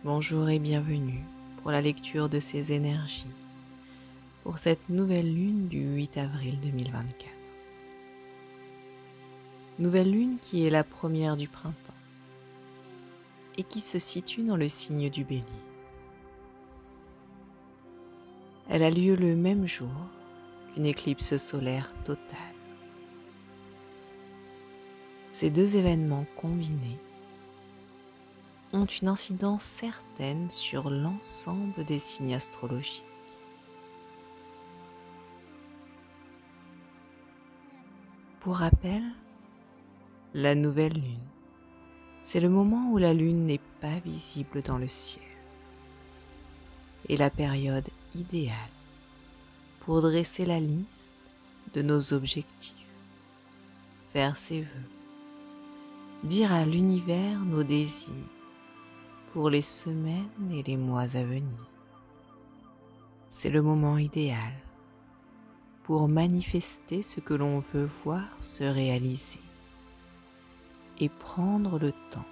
Bonjour et bienvenue pour la lecture de ces énergies pour cette nouvelle lune du 8 avril 2024. Nouvelle lune qui est la première du printemps et qui se situe dans le signe du Bélier. Elle a lieu le même jour qu'une éclipse solaire totale. Ces deux événements combinés ont une incidence certaine sur l'ensemble des signes astrologiques. Pour rappel, la nouvelle lune, c'est le moment où la lune n'est pas visible dans le ciel et la période idéale pour dresser la liste de nos objectifs, faire ses vœux, dire à l'univers nos désirs pour les semaines et les mois à venir. C'est le moment idéal pour manifester ce que l'on veut voir se réaliser et prendre le temps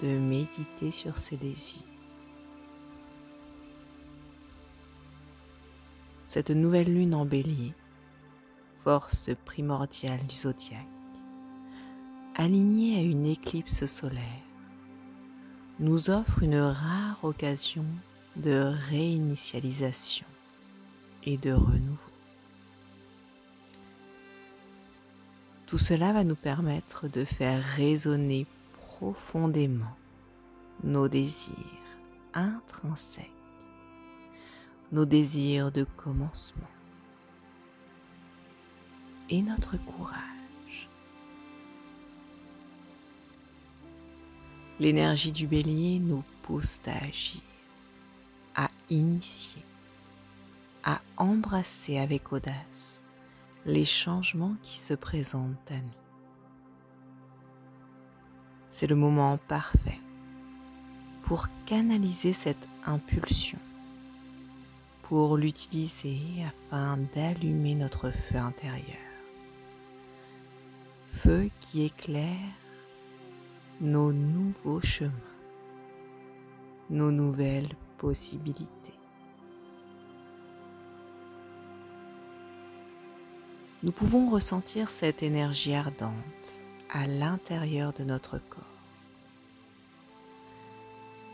de méditer sur ses désirs. Cette nouvelle lune en Bélier, force primordiale du zodiaque, alignée à une éclipse solaire, nous offre une rare occasion de réinitialisation et de renouveau. Tout cela va nous permettre de faire résonner profondément nos désirs intrinsèques, nos désirs de commencement et notre courage. L'énergie du Bélier nous pousse à agir, à initier, à embrasser avec audace les changements qui se présentent à nous. C'est le moment parfait pour canaliser cette impulsion, pour l'utiliser afin d'allumer notre feu intérieur. Feu qui éclaire nos nouveaux chemins, nos nouvelles possibilités. Nous pouvons ressentir cette énergie ardente à l'intérieur de notre corps.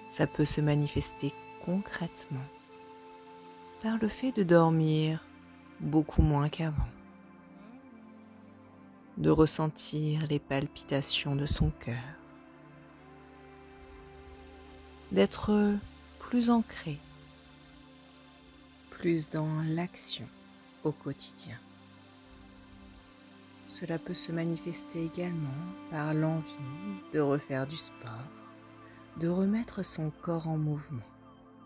Ça peut se manifester concrètement par le fait de dormir beaucoup moins qu'avant, de ressentir les palpitations de son cœur, d'être plus ancré, plus dans l'action au quotidien. Cela peut se manifester également par l'envie de refaire du sport, de remettre son corps en mouvement,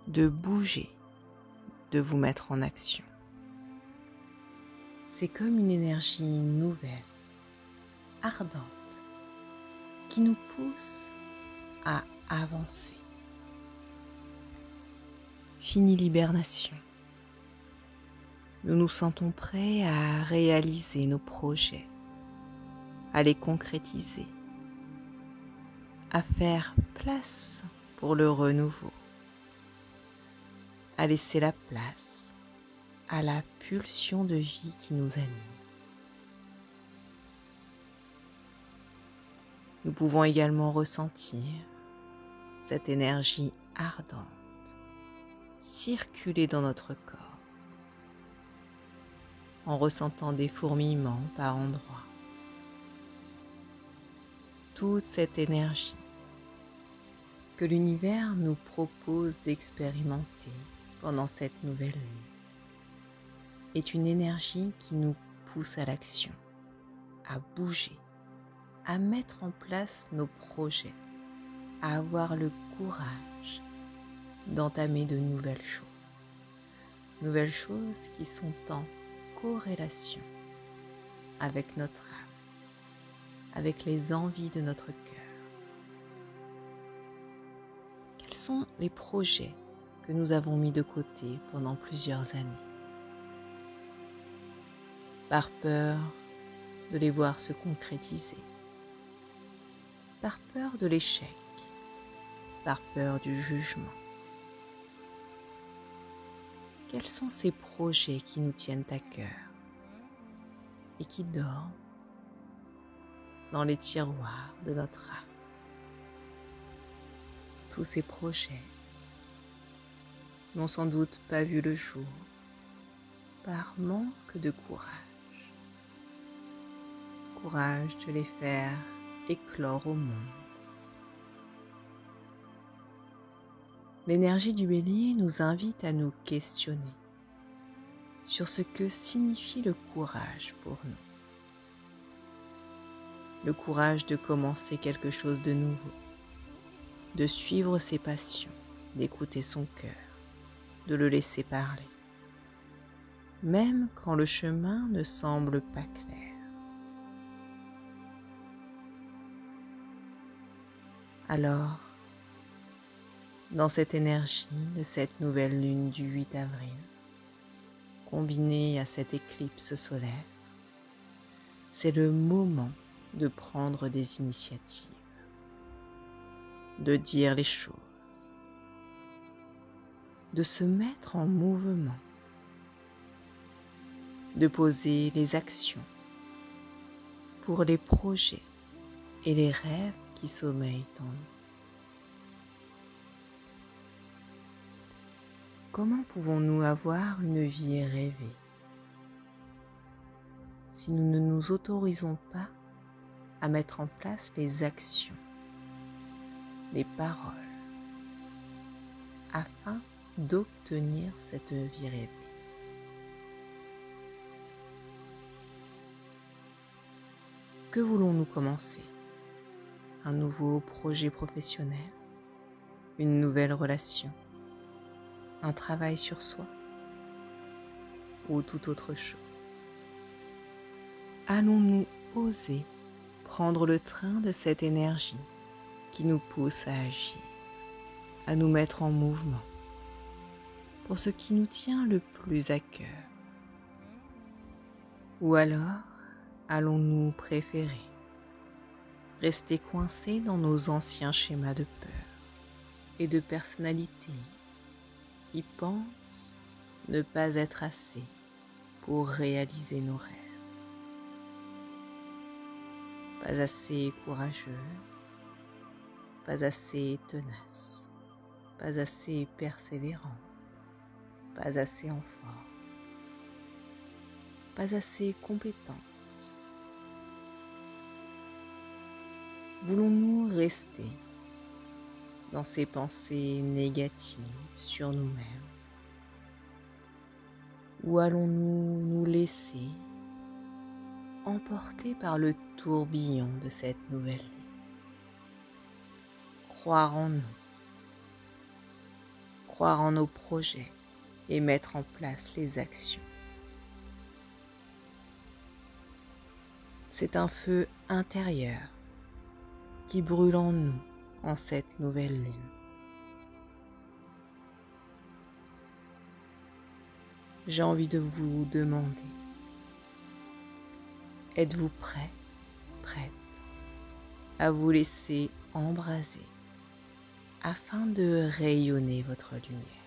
de bouger, de vous mettre en action. C'est comme une énergie nouvelle, ardente, qui nous pousse à avancer. Fini l'hibernation. Nous nous sentons prêts à réaliser nos projets, à les concrétiser, à faire place pour le renouveau, à laisser la place à la pulsion de vie qui nous anime. Nous pouvons également ressentir cette énergie ardente circuler dans notre corps, en ressentant des fourmillements par endroits. Toute cette énergie que l'univers nous propose d'expérimenter pendant cette nouvelle lune est une énergie qui nous pousse à l'action, à bouger, à mettre en place nos projets, à avoir le courage d'entamer de nouvelles choses qui sont en corrélation avec notre âme, avec les envies de notre cœur. Quels sont les projets que nous avons mis de côté pendant plusieurs années, par peur de les voir se concrétiser, par peur de l'échec, par peur du jugement? Quels sont ces projets qui nous tiennent à cœur et qui dorment dans les tiroirs de notre âme? Tous ces projets n'ont sans doute pas vu le jour par manque de courage. Courage de les faire éclore au monde. L'énergie du bélier nous invite à nous questionner sur ce que signifie le courage pour nous. Le courage de commencer quelque chose de nouveau, de suivre ses passions, d'écouter son cœur, de le laisser parler, même quand le chemin ne semble pas clair. Alors, dans cette énergie de cette nouvelle lune du 8 avril, combinée à cette éclipse solaire, c'est le moment de prendre des initiatives, de dire les choses, de se mettre en mouvement, de poser les actions pour les projets et les rêves qui sommeillent en nous. Comment pouvons-nous avoir une vie rêvée si nous ne nous autorisons pas à mettre en place les actions, les paroles, afin d'obtenir cette vie rêvée? Que voulons-nous commencer? Un nouveau projet professionnel? Une nouvelle relation? Un travail sur soi? Ou toute autre chose? Allons-nous oser prendre le train de cette énergie qui nous pousse à agir, à nous mettre en mouvement pour ce qui nous tient le plus à cœur? Ou alors, allons-nous préférer rester coincés dans nos anciens schémas de peur et de personnalité qui pensent ne pas être assez pour réaliser nos rêves? Pas assez courageuse, pas assez tenace, pas assez persévérante, pas assez en forme, pas assez compétente. Voulons-nous rester dans ces pensées négatives sur nous-mêmes? Ou allons-nous nous laisser emporter par le tourbillon de cette nouvelle vie? Croire en nous, croire en nos projets et mettre en place les actions. C'est un feu intérieur qui brûle en nous en cette nouvelle lune. J'ai envie de vous demander, êtes-vous prêt, prête à vous laisser embraser afin de rayonner votre lumière?